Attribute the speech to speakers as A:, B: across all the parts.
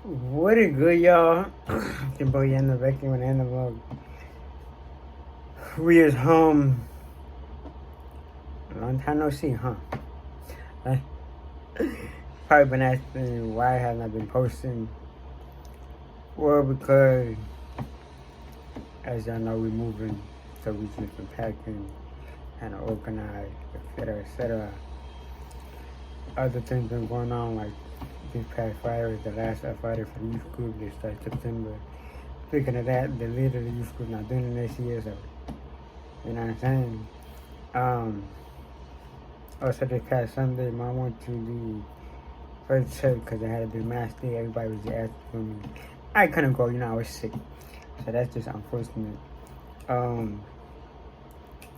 A: What a good, y'all. Your boy Antno back in with the vlog. We is home. Long time no see, huh? Huh? Probably been asking why I have not been posting. Well, because as y'all know, we moving, so we just been packing and organized, etc., etc. Other things been going on, like this past Friday was the last Friday for the youth group. They start September. Speaking of that, the leader of the youth group not doing it this year, so you know what I'm saying. Also this past Sunday, Mom went to the first church because I had to do mass day. Everybody was just asking for me. I couldn't go, I was sick, so that's just unfortunate. And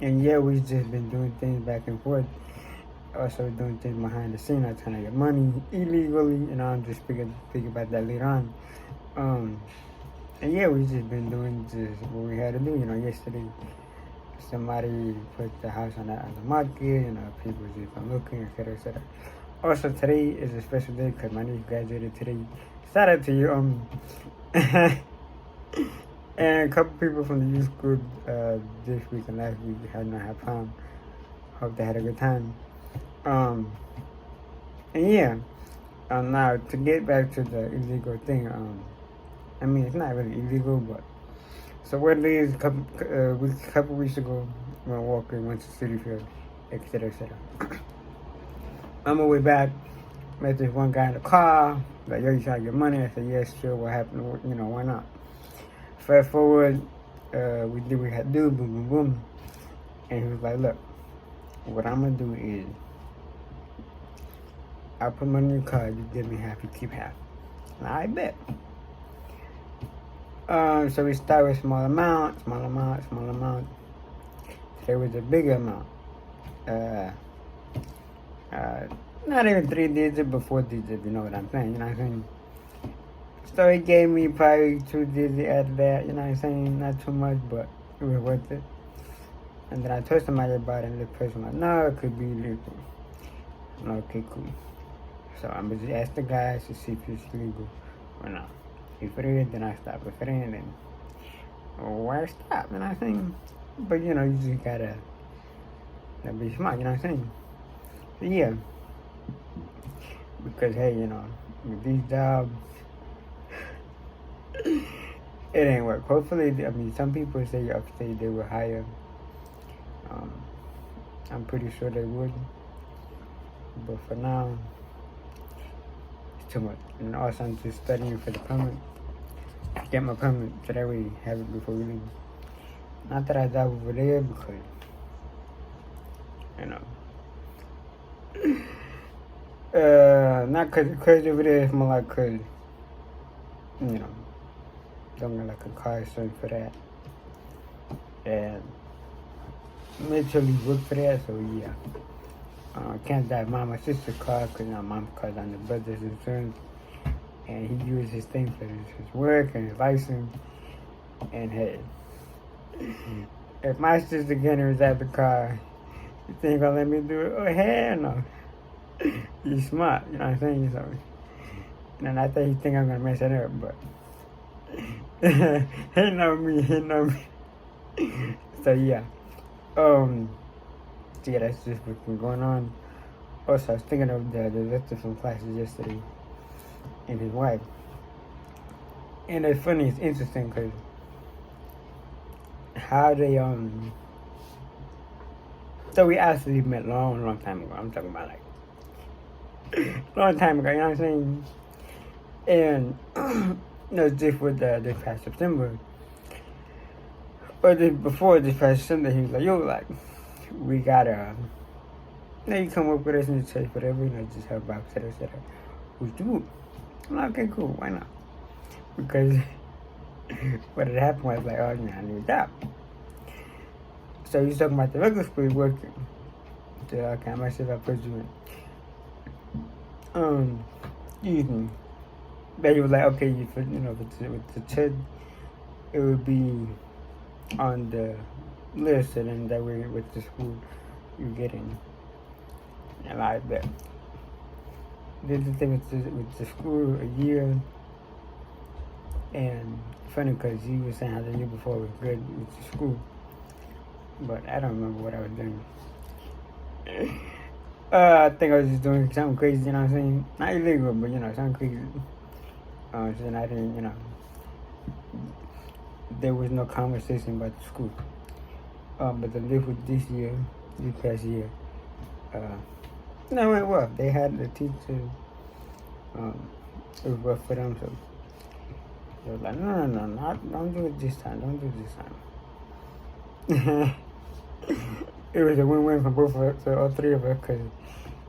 A: yeah, we just been doing things back and forth. Also doing things behind the scene. I'm trying to get money illegally, I'm just speak about that later on. And yeah, we just been doing just what we had to do. Yesterday somebody put the house on the market, people just been looking, etc., etc. Also today is a special day because my niece graduated today. Shout out to you. And a couple people from the youth group this week and last week had not had prom. Hope they had a good time. And yeah, now to get back to the illegal thing, it's not really illegal, but so what it is, a couple weeks ago, we went walking, went to City Field, etc., etc. On my way back, met this one guy in the car, like, yo, you trying to get money? I said, yes, sure, what happened, why not? Fast forward, we did what we had to do, boom, boom, boom, and he was like, look, what I'm gonna do is, I'll put money in your car, you give me half, you keep half. And I bet. So we start with small amount. There was a bigger amount. Not even 3 digits, but 4 digits, you know what I'm saying, So he gave me probably 2 digits after that, not too much, but it was worth it. And then I told somebody about it, and the person was like, no, it could be legal. I'm like, okay, cool. So I'm gonna just ask the guys to see if it's legal or not. If it is, then I stop. If it ain't, then why stop? But you just gotta be smart. So yeah, because hey, with these jobs, it ain't work. Hopefully, some people say upstate they will hire. I'm pretty sure they would, but for now, too much. And also I'm just studying for the permit. Get my permit so that we have it before we leave. Not that I drive over there because, not because it's crazy over there, it's more like because, don't get like a car certain for that. And mentally work for that, so yeah. I can't drive my sister's car because mom's car's on the brother's insurance, and he used his thing for his work and his license. And hey, if my sister Gunner is at the car, you think he's gonna let me do it? Oh hell no! He's smart, you know what I'm saying? So, and I think he think I'm gonna mess it up, but he know me. So yeah, so yeah, that's just what's been going on. Also, I was thinking of the director from classes yesterday and his wife. And it's funny, it's interesting because how they, so we actually met long time ago. I'm talking about like, long time ago, you know what I'm saying? And, just with this past September, or before this past Sunday, he was like, yo, like, we gotta, you come up with us in the church, whatever, just help out, etc., etc. Who's the group? I'm like, okay, cool, why not? Because what had happened was like, oh, I need a job. So he's talking about the regular school he's working. So okay, I myself, I presume it. But he was like, okay, with the church, it would be on the list, and then that way with the school you're getting. And I bet. Did the thing with the school a year, And funny because he was saying how the year before was good with the school, but I don't remember what I was doing. I think I was just doing something crazy, you know what I'm saying? Not illegal, but something crazy. So then I didn't, there was no conversation about the school. But the live with this past year, it went well. They had the teacher, it was rough for them, so they were like, no, don't do it this time, don't do it this time. It was a win-win for both of us, so all three of us, because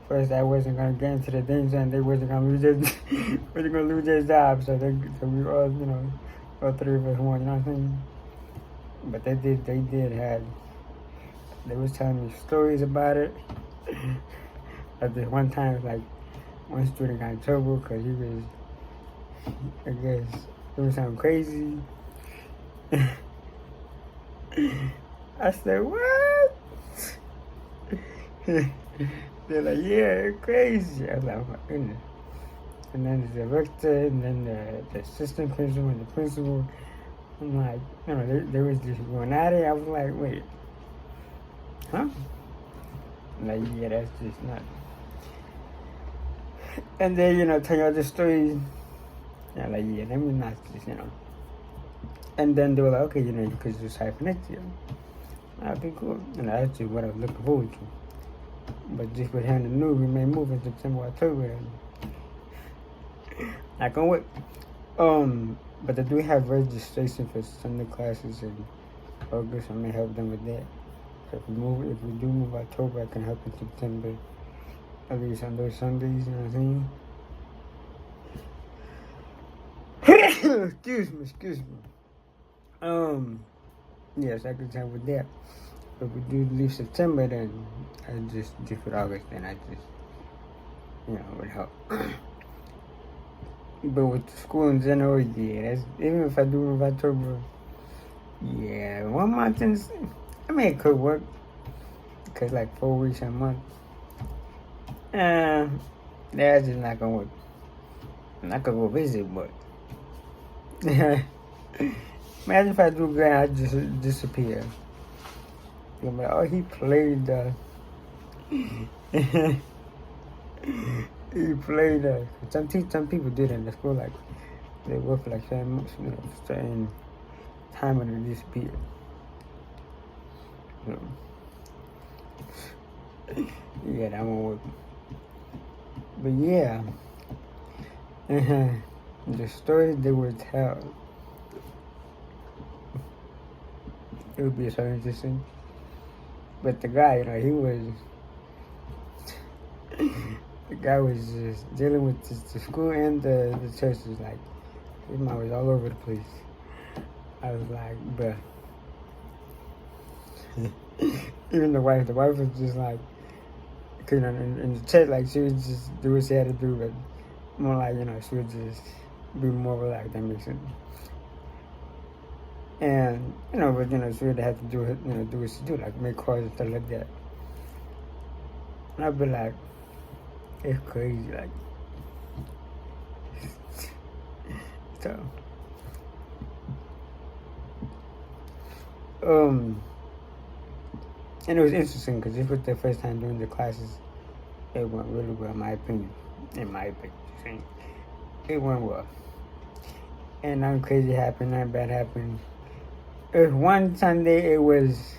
A: first I wasn't going to get into the danger and they wasn't going to lose their job, so we all, all three of us won, you know what I'm saying? But they was telling me stories about it. At this one time, like, one student got in trouble because he was, I guess, doing something crazy. I said, what? They're like, yeah, it's crazy. I was like, oh my goodness. And then the director, and then the assistant principal, and the principal. I'm like, they was just going at it. I was like, wait, huh? I'm like, yeah, that's just not. And then, tell y'all the story. Yeah, like, yeah, let me not this, And then they were like, okay, you could just hire for next year. Okay, cool. And that's just what I was looking forward to. But just with having the news, we may move in September, October. Not gonna work. But they do have registration for Sunday classes in August. I may help them with that. So if we do move October, I can help in September. At least on those Sundays, you know what I'm saying? Excuse me. Yes, I could help with that. But if we do leave September, then I just for August, then I just, would help. But with the school in general, yeah, that's, even if I do move October, yeah, 1 month I mean, it could work. Because like 4 weeks a month, that's just not gonna work. I'm not gonna go visit, but imagine if I do good, I just disappear. You'll be like, oh, he played he played some people did in the school, like they work for like 7 months, certain time and they disappear. Yeah, that won't work. But yeah, the stories they would tell, it would be so interesting. But the guy, the guy was just dealing with the school and the churches. Like, his mouth was all over the place. I was like, bruh. Even the wife was just like, in the church, like, she would just do what she had to do, but more like, she would just be more relaxed. That makes sense. And, but, she would have to do what she do, like, make calls and stuff like that. And I'd be like, it's crazy, like, so, and it was interesting because this was the first time doing the classes. It went really well, in my opinion. It went well. And nothing crazy happened, nothing bad happened. It was one Sunday, it was,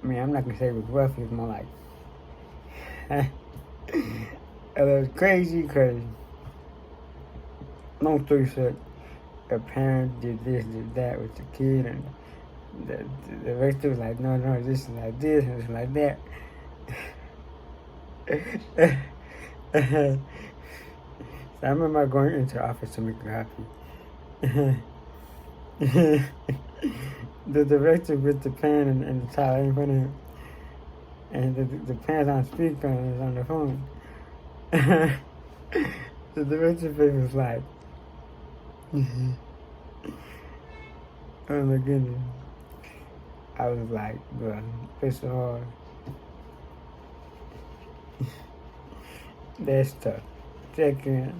A: I'm not gonna say it was rough, it was more like, it was crazy because, long story short, a parent did this, did that with the kid, and the rector was like, no, this is like this, and it's like that. So I remember going into the office to make her happy. The director with the pen and the towel in front of him, and the pen's on speaker and it's on the phone. The director face was like, oh my goodness. I was like, bro, it's so hard. That's tough. Second,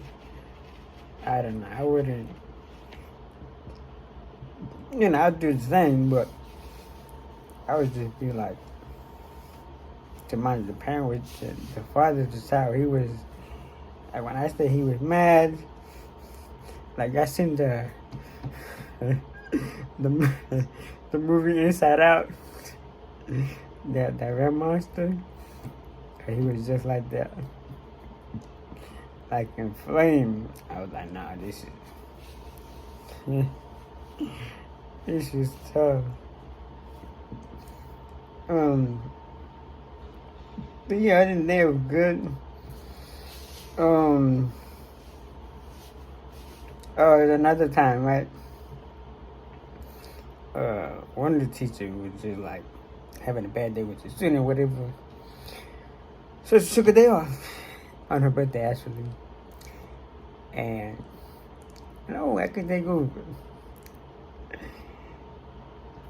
A: I don't know. I wouldn't I'd do the same, but I would just be like, to mind the parent, the father of the child, he was, like, when I say he was mad, like, I seen the the movie Inside Out, that red monster, he was just like that, like inflamed. I was like, nah, this is tough. But yeah, other than that, it was good. There's another time, right? One of the teachers was just like having a bad day with the student or whatever. So she took a day off on her birthday, actually. And, I could take over.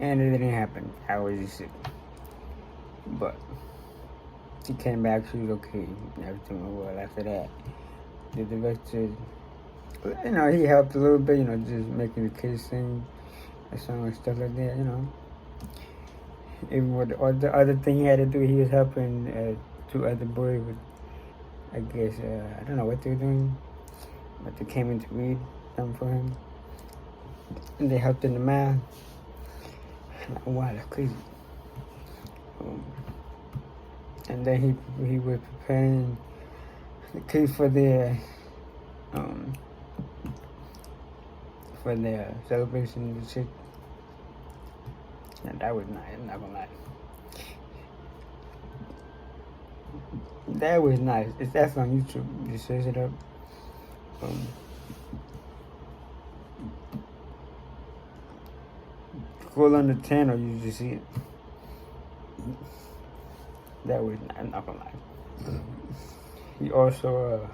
A: And it didn't happen. I was just sick. But she came back, she was okay. Everything went well after that. The director, he helped a little bit, just making the kids sing a song and stuff like that, Even with the other thing he had to do, he was helping two other boys with, I guess, I don't know what they were doing, but they came in to read something for him. And they helped in the math. Like, wow, that's crazy. And then he was preparing the kids for their celebration and shit. And that was nice, I'm not gonna lie. That was nice. It's actually on YouTube. Just search it up. Scroll on the channel, you just see it. That was nice, I'm not gonna lie. He also,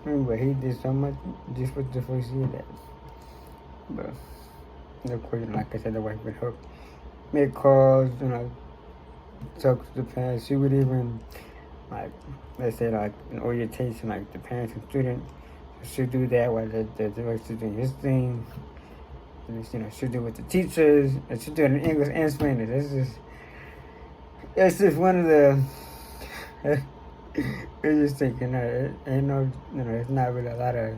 A: remember, he did so much just for the first year that. But, of course, like I said, the wife would help make calls, talk to the parents. She would even, like, let's say, like, an orientation, like, the parents and students. She'd do that while the director's doing his thing. And, she'd do it with the teachers. And she'd do it in English and Spanish. It's just one of the... It's just thinking, it's not really a lot of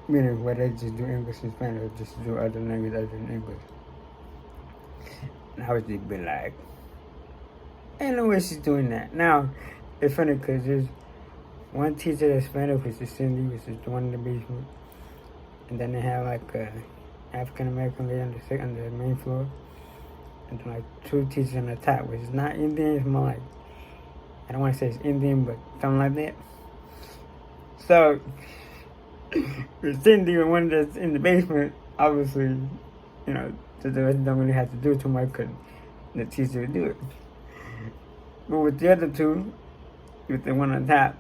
A: meaning where they just do English and Spanish, or just do other language other than English. And I was just be like, ain't no way she's doing that. Now, it's funny because there's one teacher that's Spanish, which is Cindy, which is the one in the basement. And then they have like a African American lady on the main floor. And then like two teachers on the top, which is not Indian, it's more like, I don't want to say it's Indian, but something like that. So, with Cindy, the one that's in the basement, obviously, the director don't really have to do too much because the teacher would do it. But with the other two, with the one on top,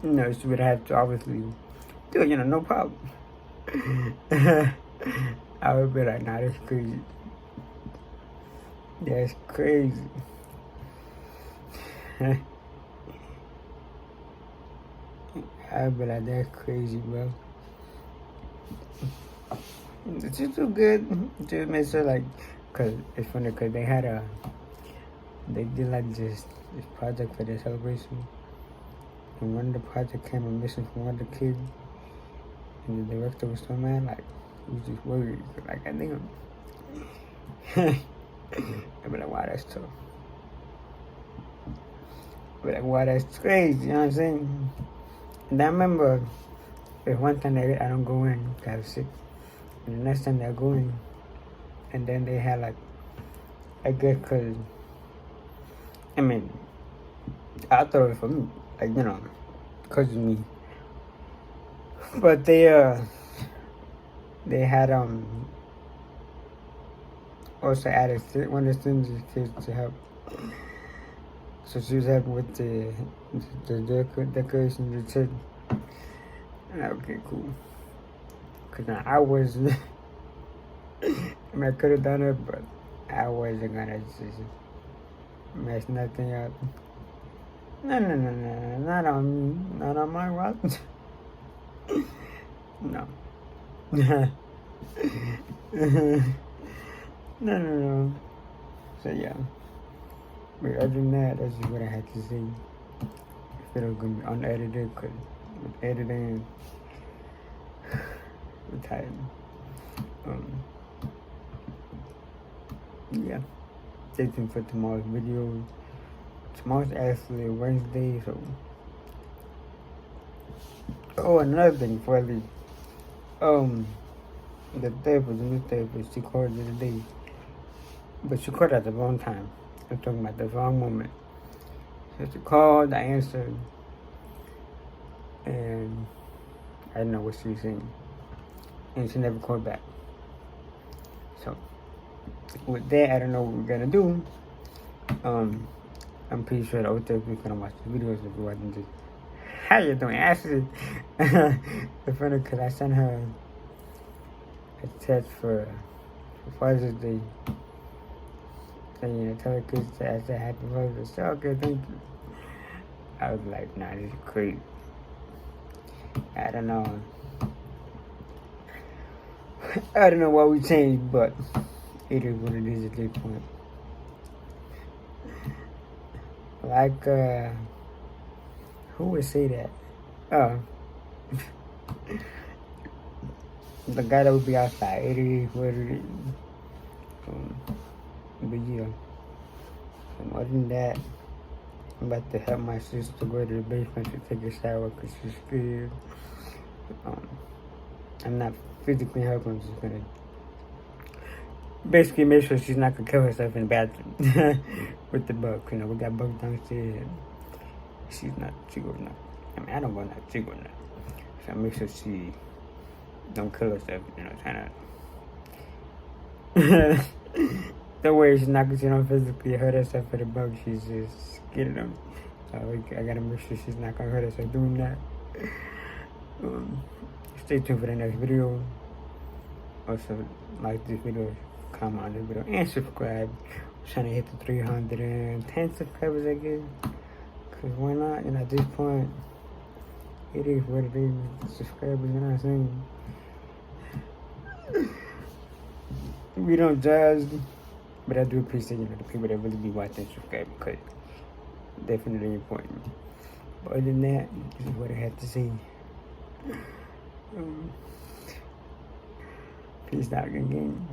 A: she would have to obviously do it, no problem. I would be like, nah, that's crazy. That's crazy. I'd be like, that's crazy, bro. Just do good. Just make sure, like, cause it's funny, cause they did like this project for their celebration, and when the project came a missing from one of the kids, and the director was so mad, like, he was just worried, like, I think I'd be like, wow, that's tough. I'd be like, wow, that's crazy, you know what I'm saying? And I remember there's one time that I don't go in because I was sick. And the next time they go in, and then they had like, I guess because, I thought it was for me, like, because of me. But they had also added one of the students' kids to help. So she was helping with the decoration of the church. Okay, cool. Cause now I was, I could have done it, but I wasn't gonna just mess nothing up. No, not on me, not on my watch. No. No. So yeah. But other than that, that's just what I had to say. If it was gonna be unedited, cause with editing, we're tired. Yeah. Stay tuned for tomorrow's video. Tomorrow's actually Wednesday, so. Oh, another thing before I leave. The new therapist, she called the other day, but she called at the wrong time. I'm talking about the wrong moment. So she called, I answered, and I didn't know what she was saying, and she never called back. So with that, I don't know what we're gonna do. I'm pretty sure the old therapist gonna watch the videos if it wasn't just, how you doing, Ashley? It's funny because I sent her a text for Father's Day. And tell her kids I said happy Father's Day. So, okay, thank you. I was like, nah, this is crazy. I don't know. I don't know why we changed, but it is what it is at this point. Like, who would say that? The guy that would be outside. It is what it is. But yeah. Other than that, I'm about to help my sister go to the basement to take a shower because she's scared. I'm not physically helping. I'm just gonna basically make sure she's not gonna kill herself in the bathroom with the bug. You know, we got bugs downstairs. She goes not. I mean, I don't go not. She goes not. So I make sure she don't kill herself. You know, trying to. The way she's not gonna physically hurt herself for the bug. She's just scared of them. So I gotta make sure she's not gonna hurt herself doing that. Stay tuned for the next video. Also, like this video, comment on this video, and subscribe. I'm trying to hit the 310 subscribers, I guess. Cause why not? And at this point, it is what it is. Subscribers, you know what I'm saying? We don't judge, but I do appreciate, the people that really be watching and subscribe, because definitely important. But other than that, this is what I have to say. Peace out again.